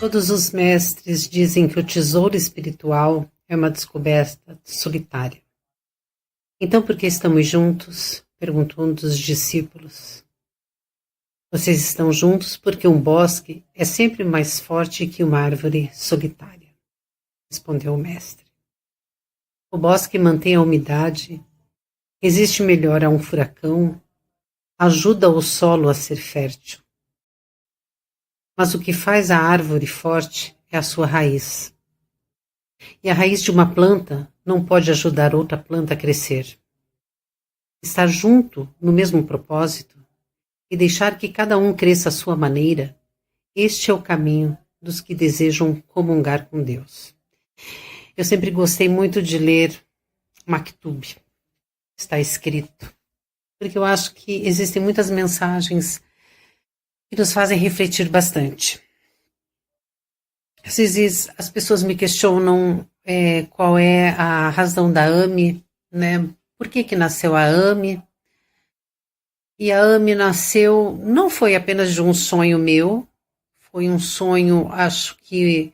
Todos os mestres dizem que o tesouro espiritual é uma descoberta solitária. Então, por que estamos juntos? Perguntou um dos discípulos. Vocês estão juntos porque um bosque é sempre mais forte que uma árvore solitária, respondeu o mestre. O bosque mantém a umidade, resiste melhor a um furacão, ajuda o solo a ser fértil. Mas o que faz a árvore forte é a sua raiz. E a raiz de uma planta não pode ajudar outra planta a crescer. Estar junto no mesmo propósito e deixar que cada um cresça à sua maneira, este é o caminho dos que desejam comungar com Deus. Eu sempre gostei muito de ler Maktub, está escrito, porque eu acho que existem muitas mensagens que nos fazem refletir bastante. Às vezes as pessoas me questionam qual é a razão da AME, né? Por que nasceu a AME? E a AME nasceu, não foi apenas de um sonho meu, foi um sonho, acho que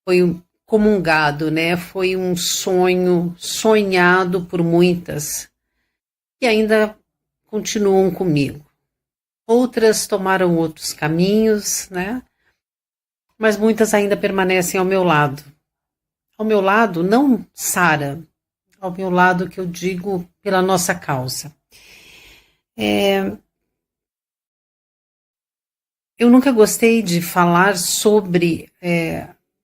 foi comungado, né? Foi um sonho sonhado por muitas que ainda continuam comigo. Outras tomaram outros caminhos, né? Mas muitas ainda permanecem ao meu lado. Ao meu lado, não Sara, ao meu lado que eu digo pela nossa causa. Eu nunca gostei de falar sobre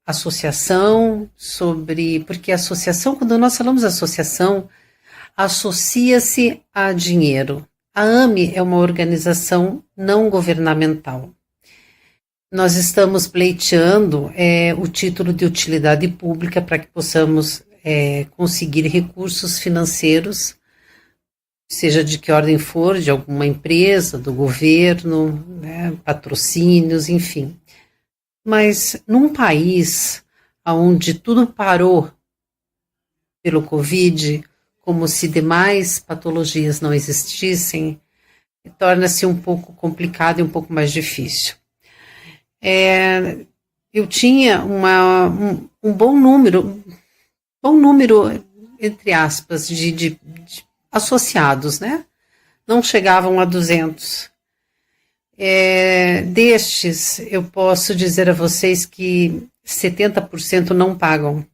associação, porque associação, quando nós falamos associação, associa-se a dinheiro. A AME é uma organização não governamental. Nós estamos pleiteando o título de utilidade pública para que possamos conseguir recursos financeiros, seja de que ordem for, de alguma empresa, do governo, né, patrocínios, enfim. Mas num país onde tudo parou pelo Covid, como se demais patologias não existissem, torna-se um pouco complicado e um pouco mais difícil. Eu tinha um bom número, entre aspas, de associados, né? Não chegavam a 200. Destes, eu posso dizer a vocês que 70% não pagam.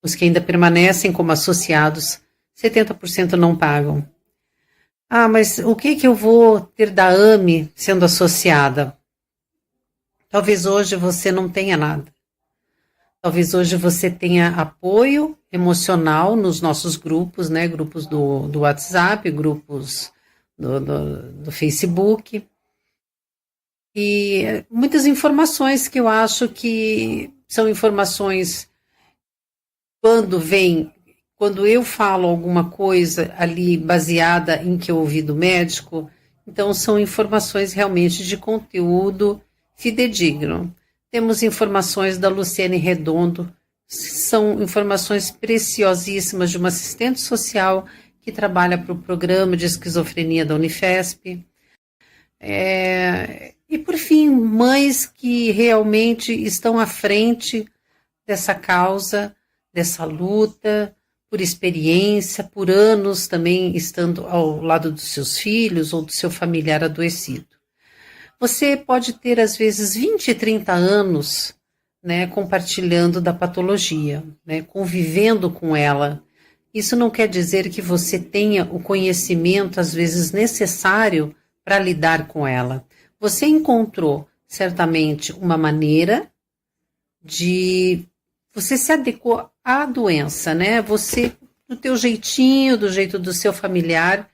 Os que ainda permanecem como associados, 70% não pagam. Ah, mas o que eu vou ter da AME sendo associada? Talvez hoje você não tenha nada. Talvez hoje você tenha apoio emocional nos nossos grupos, né? Grupos do WhatsApp, grupos do Facebook. E muitas informações que eu acho que são informações quando eu falo alguma coisa ali baseada em que eu ouvi do médico, então são informações realmente de conteúdo fidedigno. Temos informações da Luciane Redondo, são informações preciosíssimas de uma assistente social que trabalha para o programa de esquizofrenia da Unifesp. E, por fim, mães que realmente estão à frente dessa causa, dessa luta, por experiência, por anos também estando ao lado dos seus filhos ou do seu familiar adoecido. Você pode ter, às vezes, 20, 30 anos, né, compartilhando da patologia, né, convivendo com ela. Isso não quer dizer que você tenha o conhecimento, às vezes, necessário para lidar com ela. Você encontrou, certamente, uma maneira de... Você se adequou à doença, né? Você, do teu jeitinho, do jeito do seu familiar,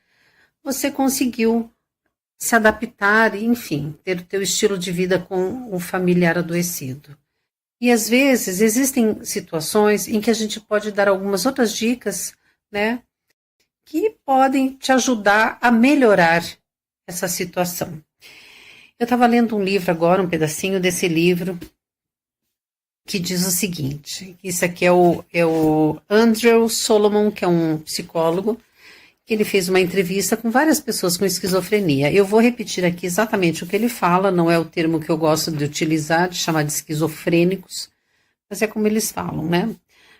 você conseguiu se adaptar, enfim, ter o teu estilo de vida com o familiar adoecido. E às vezes existem situações em que a gente pode dar algumas outras dicas, né, que podem te ajudar a melhorar essa situação. Eu estava lendo um livro agora, um pedacinho desse livro, que diz o seguinte, isso aqui é o Andrew Solomon, que é um psicólogo, que ele fez uma entrevista com várias pessoas com esquizofrenia. Eu vou repetir aqui exatamente o que ele fala, não é o termo que eu gosto de utilizar, de chamar de esquizofrênicos, mas é como eles falam, né?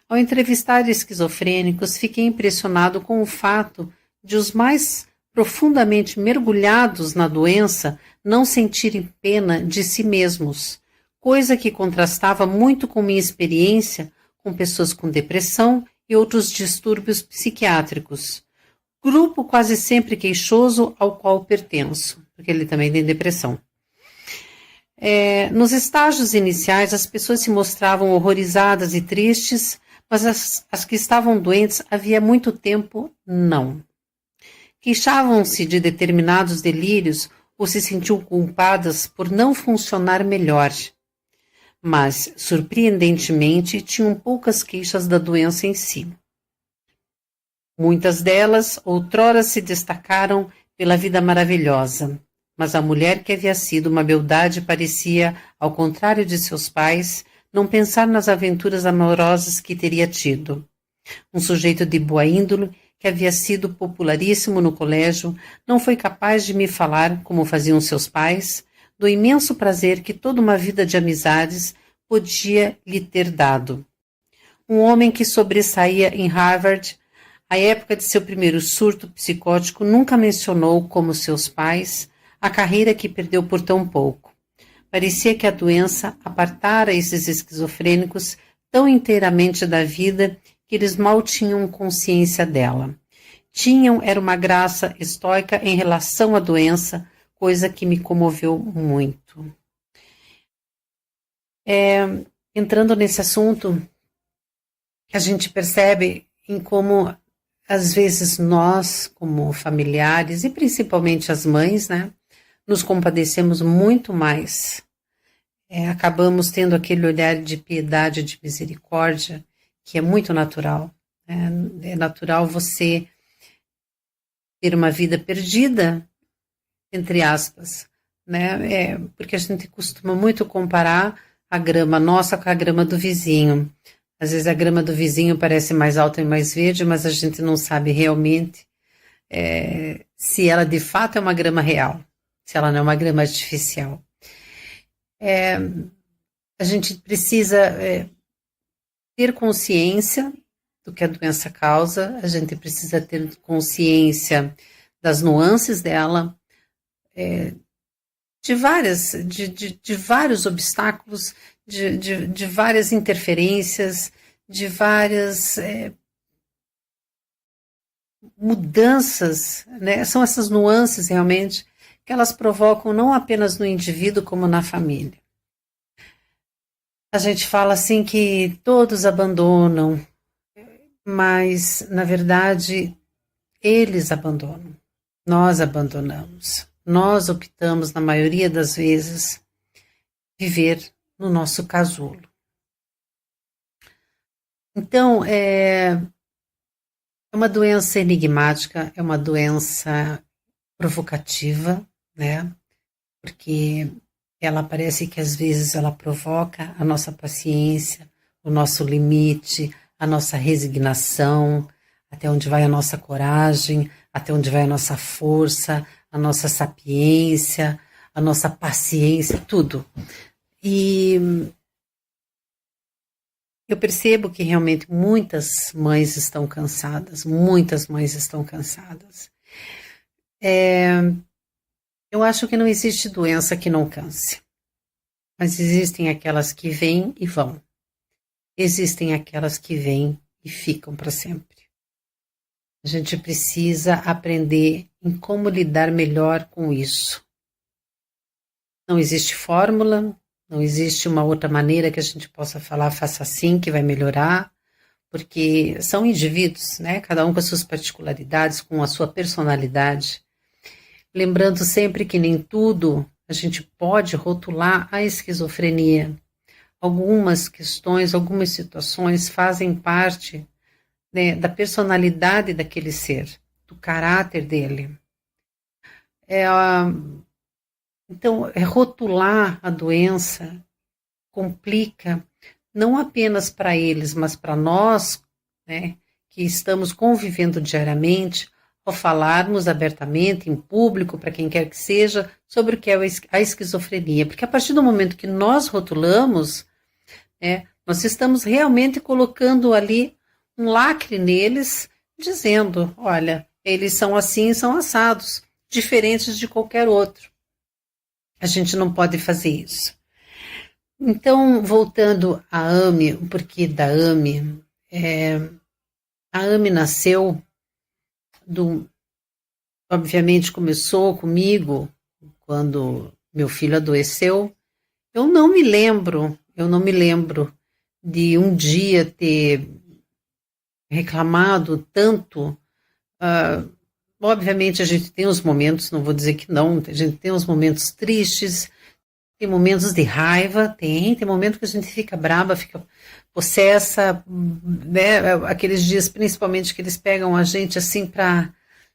Ao entrevistar esquizofrênicos, fiquei impressionado com o fato de os mais profundamente mergulhados na doença não sentirem pena de si mesmos, coisa que contrastava muito com minha experiência com pessoas com depressão e outros distúrbios psiquiátricos. Grupo quase sempre queixoso ao qual pertenço, porque ele também tem depressão. Nos estágios iniciais, as pessoas se mostravam horrorizadas e tristes, mas as que estavam doentes havia muito tempo, não. Queixavam-se de determinados delírios ou se sentiam culpadas por não funcionar melhor. Mas, surpreendentemente, tinham poucas queixas da doença em si. Muitas delas outrora se destacaram pela vida maravilhosa, mas a mulher que havia sido uma beldade parecia, ao contrário de seus pais, não pensar nas aventuras amorosas que teria tido. Um sujeito de boa índole, que havia sido popularíssimo no colégio, não foi capaz de me falar, como faziam seus pais, do imenso prazer que toda uma vida de amizades podia lhe ter dado. Um homem que sobressaía em Harvard, à época de seu primeiro surto psicótico, nunca mencionou, como seus pais, a carreira que perdeu por tão pouco. Parecia que a doença apartara esses esquizofrênicos tão inteiramente da vida que eles mal tinham consciência dela. Era uma graça estoica em relação à doença, coisa que me comoveu muito. Entrando nesse assunto, a gente percebe em como, às vezes, nós, como familiares, e principalmente as mães, né, nos compadecemos muito mais. Acabamos tendo aquele olhar de piedade, de misericórdia, que é muito natural. É natural você ter uma vida perdida, entre aspas, né? Porque a gente costuma muito comparar a grama nossa com a grama do vizinho. Às vezes a grama do vizinho parece mais alta e mais verde, mas a gente não sabe realmente se ela de fato é uma grama real, se ela não é uma grama artificial. A gente precisa ter consciência do que a doença causa, a gente precisa ter consciência das nuances dela, de vários obstáculos, de várias interferências, de várias mudanças, né? São essas nuances realmente que elas provocam não apenas no indivíduo como na família. A gente fala assim que todos abandonam, mas na verdade eles abandonam, nós abandonamos. Nós optamos, na maioria das vezes, viver no nosso casulo. Então, é uma doença enigmática, é uma doença provocativa, né? Porque ela parece que às vezes ela provoca a nossa paciência, o nosso limite, a nossa resignação, até onde vai a nossa coragem, até onde vai a nossa força, a nossa sapiência, a nossa paciência, tudo. E eu percebo que realmente muitas mães estão cansadas, muitas mães estão cansadas. Eu acho que não existe doença que não canse, mas existem aquelas que vêm e vão. Existem aquelas que vêm e ficam para sempre. A gente precisa aprender em como lidar melhor com isso. Não existe fórmula, não existe uma outra maneira que a gente possa falar, faça assim que vai melhorar, porque são indivíduos, né? Cada um com as suas particularidades, com a sua personalidade. Lembrando sempre que nem tudo a gente pode rotular a esquizofrenia. Algumas questões, algumas situações fazem parte, né, da personalidade daquele ser, do caráter dele. Então, rotular a doença complica não apenas para eles, mas para nós, né, que estamos convivendo diariamente, ao falarmos abertamente, em público, para quem quer que seja, sobre o que é a esquizofrenia. Porque a partir do momento que nós rotulamos, nós estamos realmente colocando ali um lacre neles, dizendo, olha, eles são assim, são assados, diferentes de qualquer outro. A gente não pode fazer isso. Então, voltando à AME, o porquê da AME, a AME nasceu obviamente começou comigo quando meu filho adoeceu. Eu não me lembro de um dia ter reclamado tanto. Obviamente a gente tem os momentos, não vou dizer que não, a gente tem os momentos tristes, tem momentos de raiva, tem momentos que a gente fica braba, fica possessa, né? Aqueles dias principalmente que eles pegam a gente assim para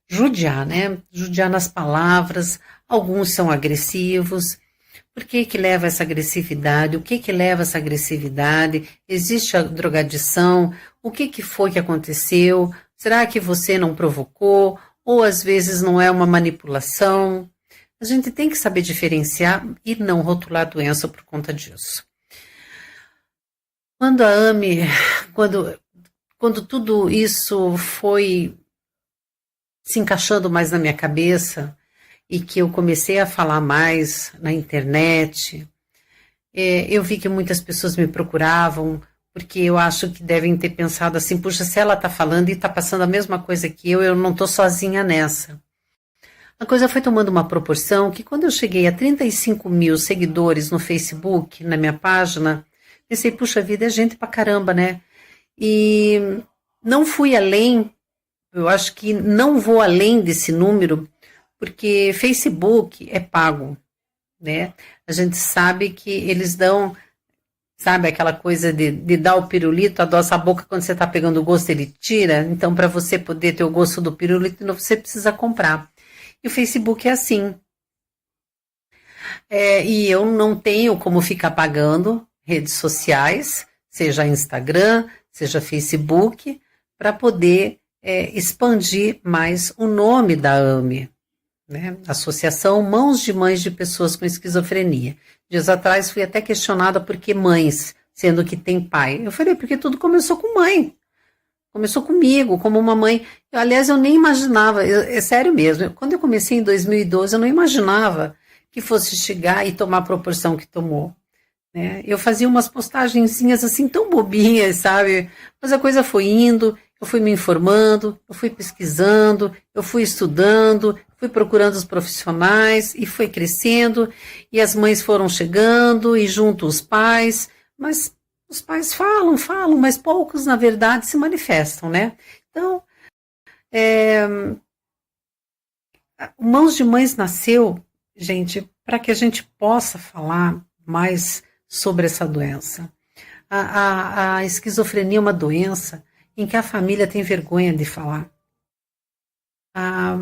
judiar, né? Judiar nas palavras, alguns são agressivos. Por que leva essa agressividade? O que leva essa agressividade? Existe a drogadição? O que foi que aconteceu? Será que você não provocou? Ou às vezes não é uma manipulação? A gente tem que saber diferenciar e não rotular a doença por conta disso. Quando a AME, quando tudo isso foi se encaixando mais na minha cabeça e que eu comecei a falar mais na internet, eu vi que muitas pessoas me procuravam, porque eu acho que devem ter pensado assim, puxa, se ela está falando e está passando a mesma coisa que eu não estou sozinha nessa. A coisa foi tomando uma proporção que quando eu cheguei a 35 mil seguidores no Facebook, na minha página, pensei, puxa vida, é gente pra caramba, né? E não fui além, eu acho que não vou além desse número, porque Facebook é pago, né? A gente sabe que eles dão, sabe, aquela coisa de dar o pirulito, adoça a boca quando você tá pegando o gosto, ele tira. Então, para você poder ter o gosto do pirulito, você precisa comprar. E o Facebook é assim. E eu não tenho como ficar pagando redes sociais, seja Instagram, seja Facebook, para poder expandir mais o nome da AME, né? Associação Mãos de Mães de Pessoas com Esquizofrenia. Dias atrás fui até questionada por que mães, sendo que tem pai. Eu falei, porque tudo começou com mãe. Começou comigo, como uma mãe. Aliás, eu nem imaginava, é sério mesmo, quando eu comecei em 2012, eu não imaginava que fosse chegar e tomar a proporção que tomou. Né? Eu fazia umas postagenzinhas assim, tão bobinhas, sabe? Mas a coisa foi indo, eu fui me informando, eu fui pesquisando, eu fui estudando, fui procurando os profissionais e foi crescendo, e as mães foram chegando, e junto os pais, mas os pais falam, mas poucos, na verdade, se manifestam, né? Então, Mãos de Mães nasceu, gente, para que a gente possa falar mais sobre essa doença. A esquizofrenia é uma doença em que a família tem vergonha de falar. A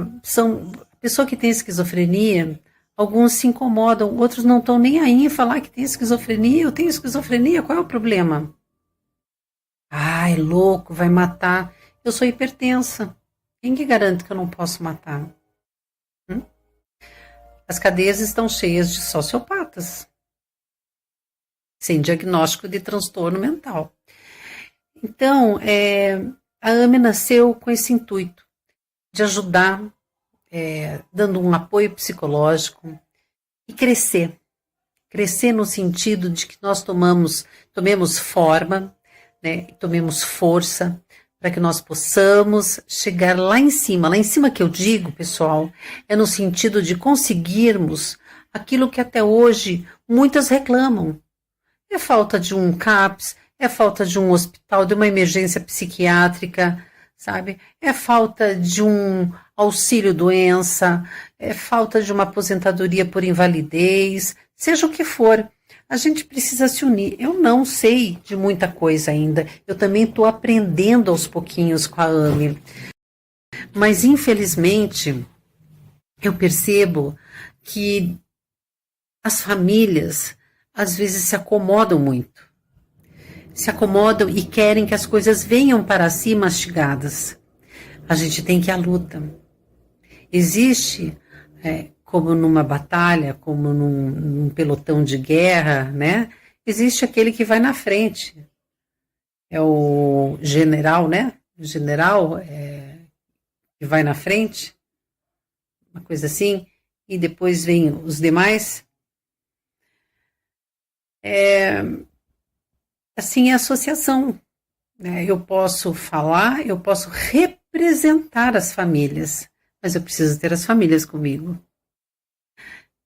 pessoa que tem esquizofrenia, alguns se incomodam, outros não estão nem aí em falar que tem esquizofrenia. Eu tenho esquizofrenia, qual é o problema? É louco, vai matar. Eu sou hipertensa. Quem que garante que eu não posso matar? As cadeias estão cheias de sociopatas, sem diagnóstico de transtorno mental. Então, a AME nasceu com esse intuito de ajudar, dando um apoio psicológico e crescer no sentido de que nós tomemos forma, né, tomemos força para que nós possamos chegar lá em cima que eu digo, pessoal, é no sentido de conseguirmos aquilo que até hoje muitas reclamam. É falta de um CAPS, é falta de um hospital, de uma emergência psiquiátrica, sabe? É falta de um auxílio-doença, é falta de uma aposentadoria por invalidez, seja o que for. A gente precisa se unir. Eu não sei de muita coisa ainda. Eu também estou aprendendo aos pouquinhos com a AME. Mas, infelizmente, eu percebo que as famílias, às vezes, se acomodam muito. Se acomodam e querem que as coisas venham para si mastigadas. A gente tem que ir à luta. Existe, como numa batalha, como num pelotão de guerra, né? Existe aquele que vai na frente. É o general, né? O general que vai na frente, uma coisa assim, e depois vem os demais. Assim é a associação, né? Eu posso falar, eu posso representar as famílias, mas eu preciso ter as famílias comigo.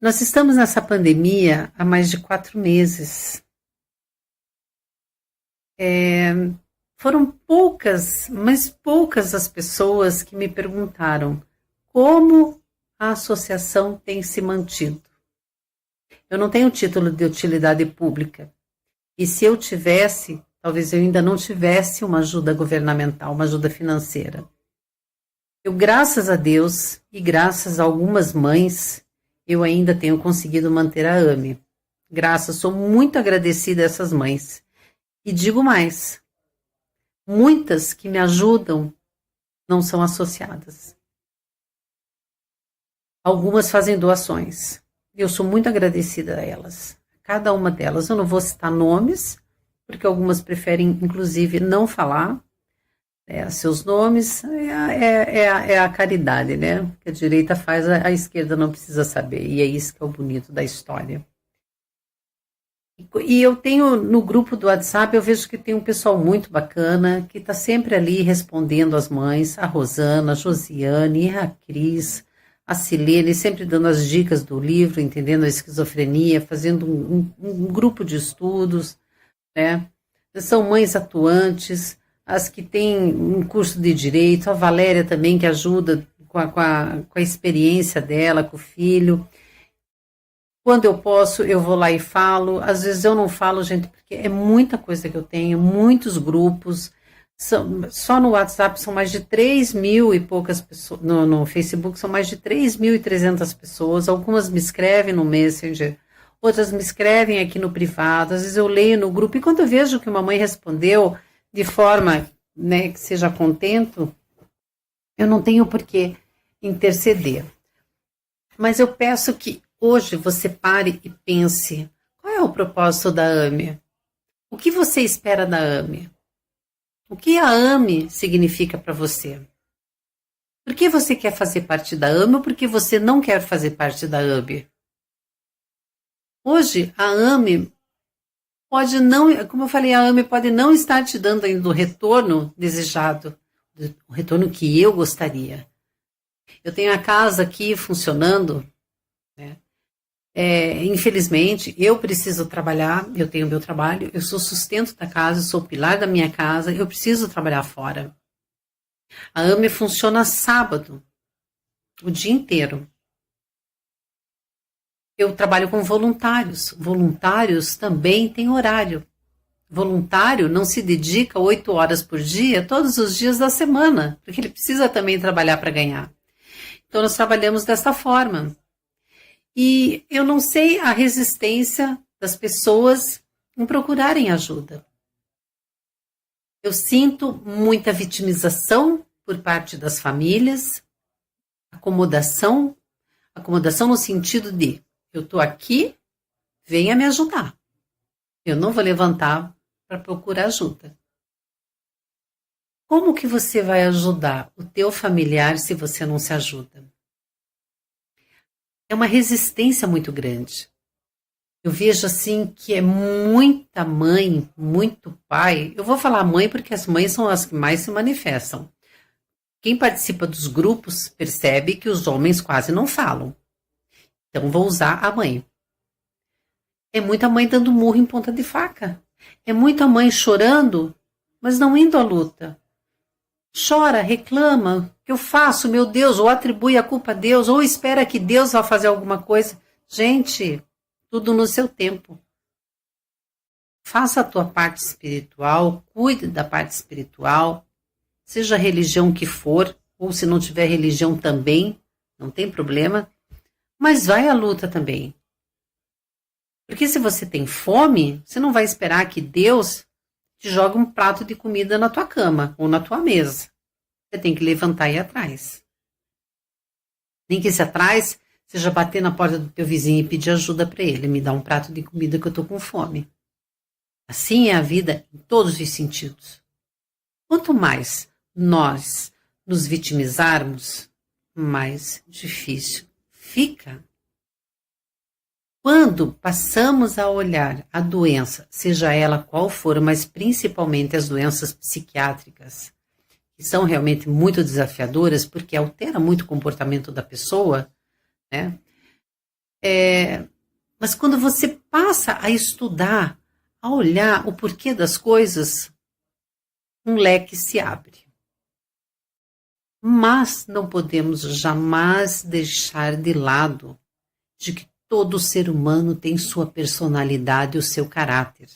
Nós estamos nessa pandemia há mais de 4 meses. Foram poucas, mas poucas as pessoas que me perguntaram como a associação tem se mantido. Eu não tenho título de utilidade pública. E se eu tivesse, talvez eu ainda não tivesse uma ajuda governamental, uma ajuda financeira. Eu, graças a Deus e graças a algumas mães, eu ainda tenho conseguido manter a AME. Sou muito agradecida a essas mães. E digo mais, muitas que me ajudam não são associadas. Algumas fazem doações. Eu sou muito agradecida a elas. Cada uma delas. Eu não vou citar nomes, porque algumas preferem, inclusive, não falar seus nomes. É a caridade, né? Que a direita faz, a esquerda não precisa saber. E é isso que é o bonito da história. E eu tenho, no grupo do WhatsApp, eu vejo que tem um pessoal muito bacana, que está sempre ali respondendo às mães, a Rosana, a Josiane, a Cris, a Silene, sempre dando as dicas do livro, entendendo a esquizofrenia, fazendo um grupo de estudos, né? São mães atuantes, as que têm um curso de direito, a Valéria também, que ajuda com a experiência dela, com o filho. Quando eu posso, eu vou lá e falo. Às vezes eu não falo, gente, porque é muita coisa que eu tenho, muitos grupos. Só no WhatsApp são mais de 3 mil e poucas pessoas. No Facebook são mais de 3.300 pessoas. Algumas me escrevem no Messenger, outras me escrevem aqui no privado. Às vezes eu leio no grupo. E quando eu vejo que uma mãe respondeu de forma, né, que seja contento, eu não tenho por que interceder. Mas eu peço que hoje você pare e pense, qual é o propósito da AME? O que você espera da AME? O que a AME significa para você? Por que você quer fazer parte da AME ou por que você não quer fazer parte da AME? Hoje, a AME pode não, como eu falei, a AME pode não estar te dando ainda o retorno desejado, o retorno que eu gostaria. Eu tenho a casa aqui funcionando, né? Infelizmente, eu preciso trabalhar, eu tenho meu trabalho, eu sou sustento da casa, eu sou o pilar da minha casa, eu preciso trabalhar fora. A AME funciona sábado, o dia inteiro. Eu trabalho com voluntários. Voluntários também têm horário. Voluntário não se dedica 8 horas por dia, todos os dias da semana, porque ele precisa também trabalhar para ganhar. Então, nós trabalhamos dessa forma. E eu não sei a resistência das pessoas em procurarem ajuda. Eu sinto muita vitimização por parte das famílias, acomodação no sentido de eu estou aqui, venha me ajudar. Eu não vou levantar para procurar ajuda. Como que você vai ajudar o teu familiar se você não se ajuda? É uma resistência muito grande. Eu vejo assim que é muita mãe, muito pai. Eu vou falar mãe porque as mães são as que mais se manifestam. Quem participa dos grupos percebe que os homens quase não falam. Então vou usar a mãe. É muita mãe dando murro em ponta de faca. É muita mãe chorando, mas não indo à luta. Chora, reclama, o que eu faço, meu Deus, ou atribui a culpa a Deus, ou espera que Deus vá fazer alguma coisa. Gente, tudo no seu tempo. Faça a tua parte espiritual, cuide da parte espiritual, seja a religião que for, ou se não tiver religião também, não tem problema, mas vai à luta também. Porque se você tem fome, você não vai esperar que Deus te jogue um prato de comida na tua cama ou na tua mesa. Você tem que levantar e ir atrás. Nem que se atrás seja bater na porta do teu vizinho e pedir ajuda para ele. Me dá um prato de comida que eu estou com fome. Assim é a vida em todos os sentidos. Quanto mais nós nos vitimizarmos, mais difícil fica. Quando passamos a olhar a doença, seja ela qual for, mas principalmente as doenças psiquiátricas, que são realmente muito desafiadoras, porque altera muito o comportamento da pessoa, né? Mas quando você passa a estudar, a olhar o porquê das coisas, um leque se abre. Mas não podemos jamais deixar de lado de que todo ser humano tem sua personalidade e o seu caráter.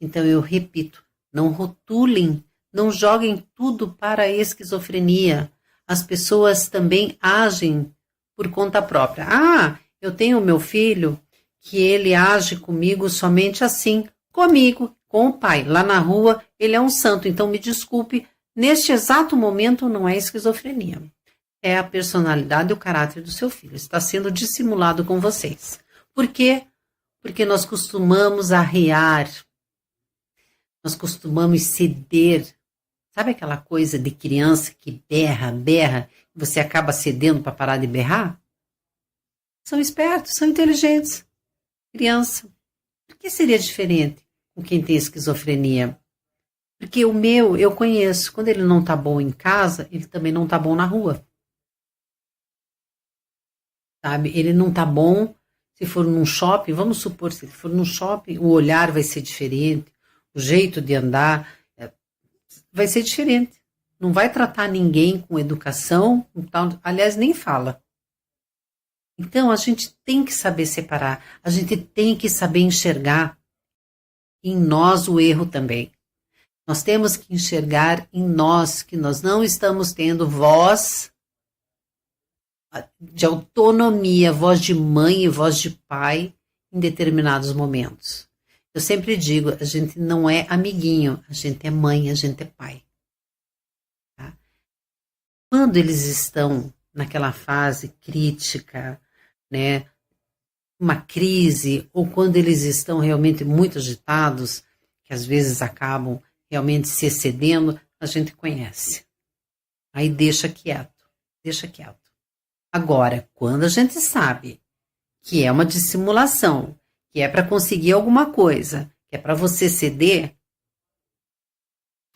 Então eu repito, não rotulem, não joguem tudo para a esquizofrenia. As pessoas também agem por conta própria. Ah, eu tenho meu filho que ele age comigo somente assim, comigo, com o pai. Lá na rua ele é um santo, então me desculpe, neste exato momento não é esquizofrenia. É a personalidade e o caráter do seu filho. Está sendo dissimulado com vocês. Por quê? Porque nós costumamos arrear, nós costumamos ceder. Sabe aquela coisa de criança que berra, berra, e você acaba cedendo para parar de berrar? São espertos, são inteligentes. Criança. Por que seria diferente com quem tem esquizofrenia? Porque o meu, eu conheço. Quando ele não está bom em casa, ele também não está bom na rua. Sabe? Ele não está bom se for num shopping. Vamos supor, se ele for num shopping, o olhar vai ser diferente, o jeito de andar vai ser diferente. Não vai tratar ninguém com educação, aliás, nem fala. Então, a gente tem que saber separar, a gente tem que saber enxergar em nós o erro também. Nós temos que enxergar em nós que nós não estamos tendo voz de autonomia, voz de mãe e voz de pai em determinados momentos. Eu sempre digo, a gente não é amiguinho, a gente é mãe, a gente é pai. Tá? Quando eles estão naquela fase crítica, né, uma crise, ou quando eles estão realmente muito agitados, que às vezes acabam realmente se excedendo, a gente conhece. Aí deixa quieto, deixa quieto. Agora, quando a gente sabe que é uma dissimulação, que é para conseguir alguma coisa, que é para você ceder,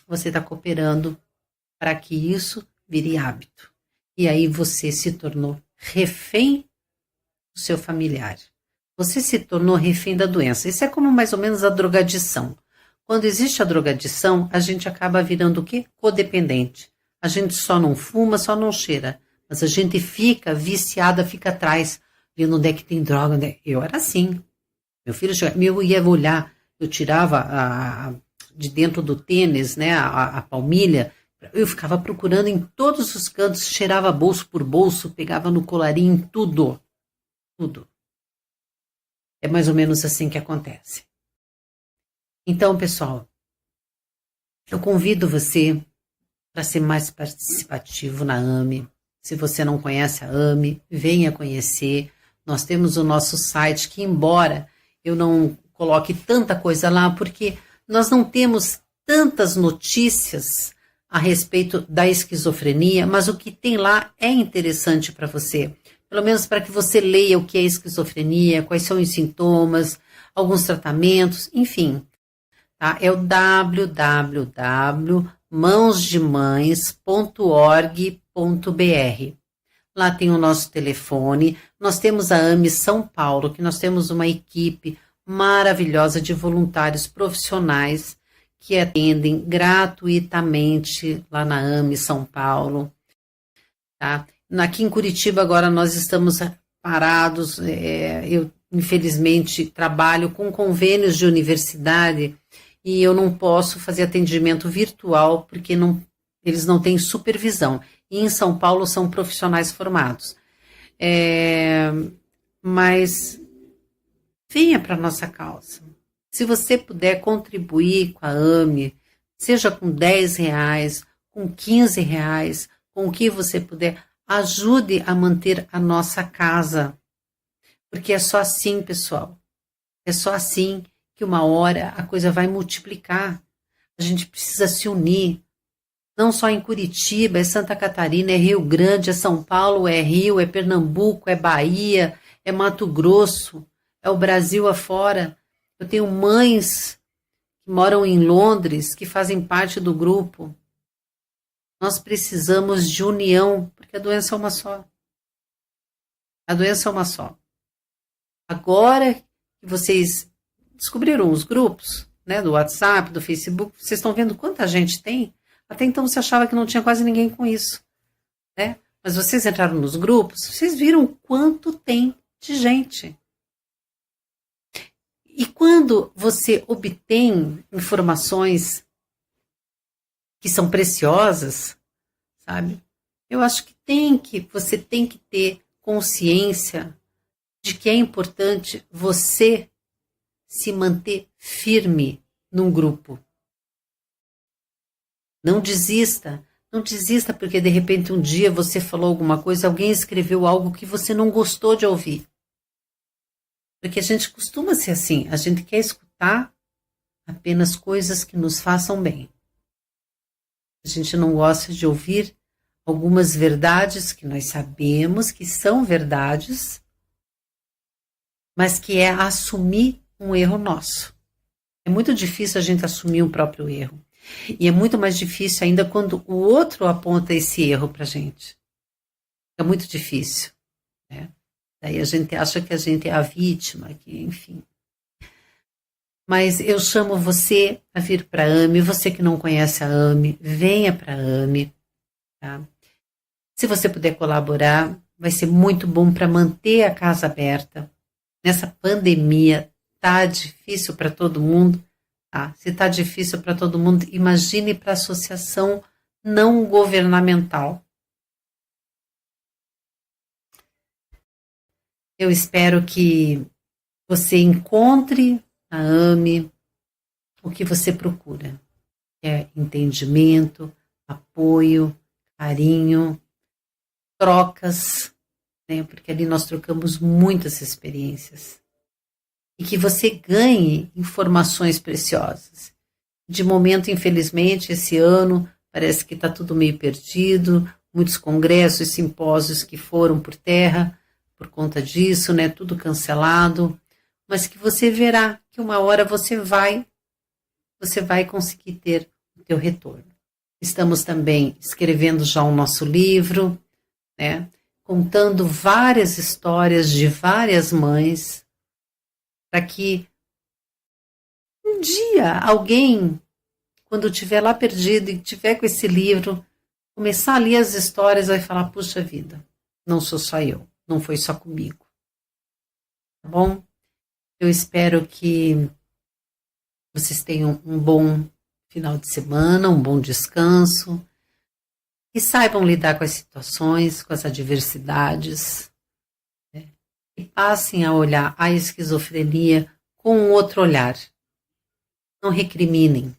você está cooperando para que isso vire hábito. E aí você se tornou refém do seu familiar. Você se tornou refém da doença. Isso é como mais ou menos a drogadição. Quando existe a drogadição, a gente acaba virando o quê? Codependente. A gente só não fuma, só não cheira. Mas a gente fica viciada, fica atrás, vendo onde é que tem droga. Eu era assim. Meu filho chegava, eu ia olhar, eu tirava de dentro do tênis, né, a palmilha, eu ficava procurando em todos os cantos, cheirava bolso por bolso, pegava no colarinho, tudo. Tudo. É mais ou menos assim que acontece. Então, pessoal, eu convido você para ser mais participativo na AME. Se você não conhece a AME, venha conhecer. Nós temos o nosso site, que embora eu não coloque tanta coisa lá, porque nós não temos tantas notícias a respeito da esquizofrenia, mas o que tem lá é interessante para você. Pelo menos para que você leia o que é esquizofrenia, quais são os sintomas, alguns tratamentos, enfim. Tá? É o www.mãosdemães.org.br. Lá tem o nosso telefone. Nós temos a AME São Paulo, que nós temos uma equipe maravilhosa de voluntários profissionais que atendem gratuitamente lá na AME São Paulo. Tá? Aqui em Curitiba agora nós estamos parados. Eu, infelizmente, trabalho com convênios de universidade e eu não posso fazer atendimento virtual porque eles não têm supervisão. E em São Paulo são profissionais formados. Mas venha para a nossa causa. Se você puder contribuir com a AME, seja com R$10, com R$15, com o que você puder, ajude a manter a nossa casa. Porque é só assim, pessoal. É só assim que uma hora a coisa vai multiplicar. A gente precisa se unir. Não só em Curitiba, é Santa Catarina, é Rio Grande, é São Paulo, é Rio, é Pernambuco, é Bahia, é Mato Grosso, é o Brasil afora. Eu tenho mães que moram em Londres, que fazem parte do grupo. Nós precisamos de união, porque a doença é uma só. A doença é uma só. Agora que vocês descobriram os grupos, né, do WhatsApp, do Facebook, vocês estão vendo quanta gente tem? Até então você achava que não tinha quase ninguém com isso, né? Mas vocês entraram nos grupos, vocês viram quanto tem de gente. E quando você obtém informações que são preciosas, sabe? Eu acho que você tem que ter consciência de que é importante você se manter firme num grupo. Não desista. Não desista porque de repente um dia você falou alguma coisa, alguém escreveu algo que você não gostou de ouvir. Porque a gente costuma ser assim, a gente quer escutar apenas coisas que nos façam bem. A gente não gosta de ouvir algumas verdades que nós sabemos que são verdades, mas que é assumir um erro nosso. É muito difícil a gente assumir um próprio erro. E é muito mais difícil ainda quando o outro aponta esse erro para a gente. É muito difícil, né? Daí a gente acha que a gente é a vítima, que, enfim. Mas eu chamo você a vir para a AME, você que não conhece a AME, venha para a AME. Tá? Se você puder colaborar, vai ser muito bom para manter a casa aberta. Nessa pandemia, tá difícil para todo mundo. Tá? Se tá difícil para todo mundo, imagine para a associação não governamental. Eu espero que você encontre na AME o que você procura. Que é entendimento, apoio, carinho, trocas, né? Porque ali nós trocamos muitas experiências. E que você ganhe informações preciosas. De momento, infelizmente, esse ano parece que está tudo meio perdido, muitos congressos e simpósios que foram por terra por conta disso, né? Tudo cancelado, mas que você verá que uma hora você vai conseguir ter o teu retorno. Estamos também escrevendo já o nosso livro, né? Contando várias histórias de várias mães, para que um dia alguém, quando estiver lá perdido e estiver com esse livro, começar a ler as histórias, vai falar, puxa vida, não sou só eu, não foi só comigo. Tá bom? Eu espero que vocês tenham um bom final de semana, um bom descanso, e saibam lidar com as situações, com as adversidades, né? E passem a olhar a esquizofrenia com um outro olhar. Não recriminem.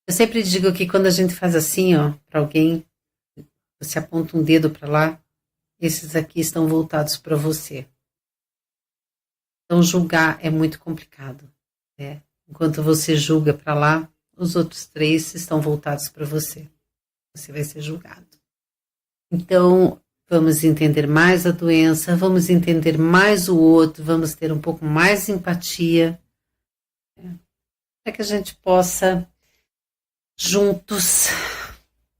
Eu sempre digo que quando a gente faz assim, ó, para alguém, você aponta um dedo para lá, esses aqui estão voltados para você. Então, julgar é muito complicado, né? Enquanto você julga para lá, os outros 3 estão voltados para você. Você vai ser julgado. Então, vamos entender mais a doença, vamos entender mais o outro, vamos ter um pouco mais de empatia, né? Para que a gente possa, juntos,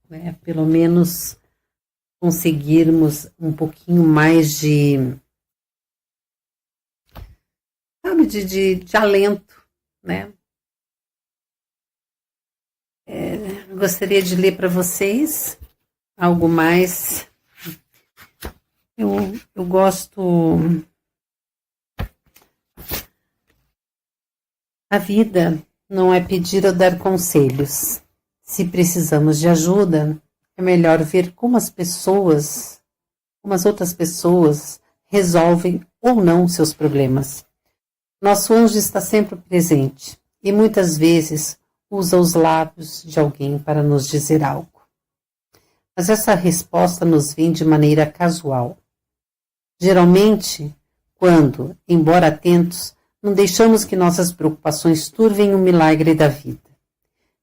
né, pelo menos, conseguirmos um pouquinho mais de, sabe, de alento, né? Gostaria de ler para vocês algo mais. Eu gosto. A vida não é pedir ou dar conselhos. Se precisamos de ajuda, é melhor ver como as outras pessoas resolvem ou não seus problemas. Nosso anjo está sempre presente e muitas vezes usa os lábios de alguém para nos dizer algo. mas essa resposta nos vem de maneira casual. Geralmente, quando, embora atentos, não deixamos que nossas preocupações turvem o milagre da vida.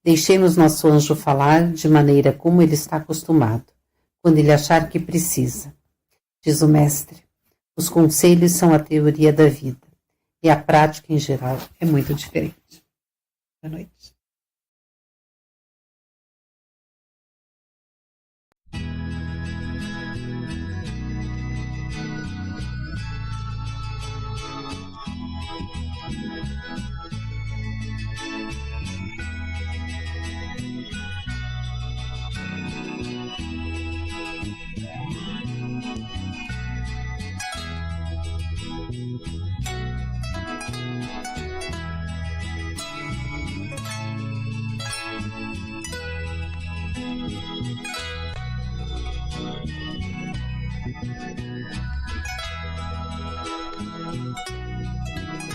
Deixemos nosso anjo falar de maneira como ele está acostumado, quando ele achar que precisa. Diz o mestre, os conselhos são a teoria da vida, e a prática, em geral, é muito diferente. Boa noite.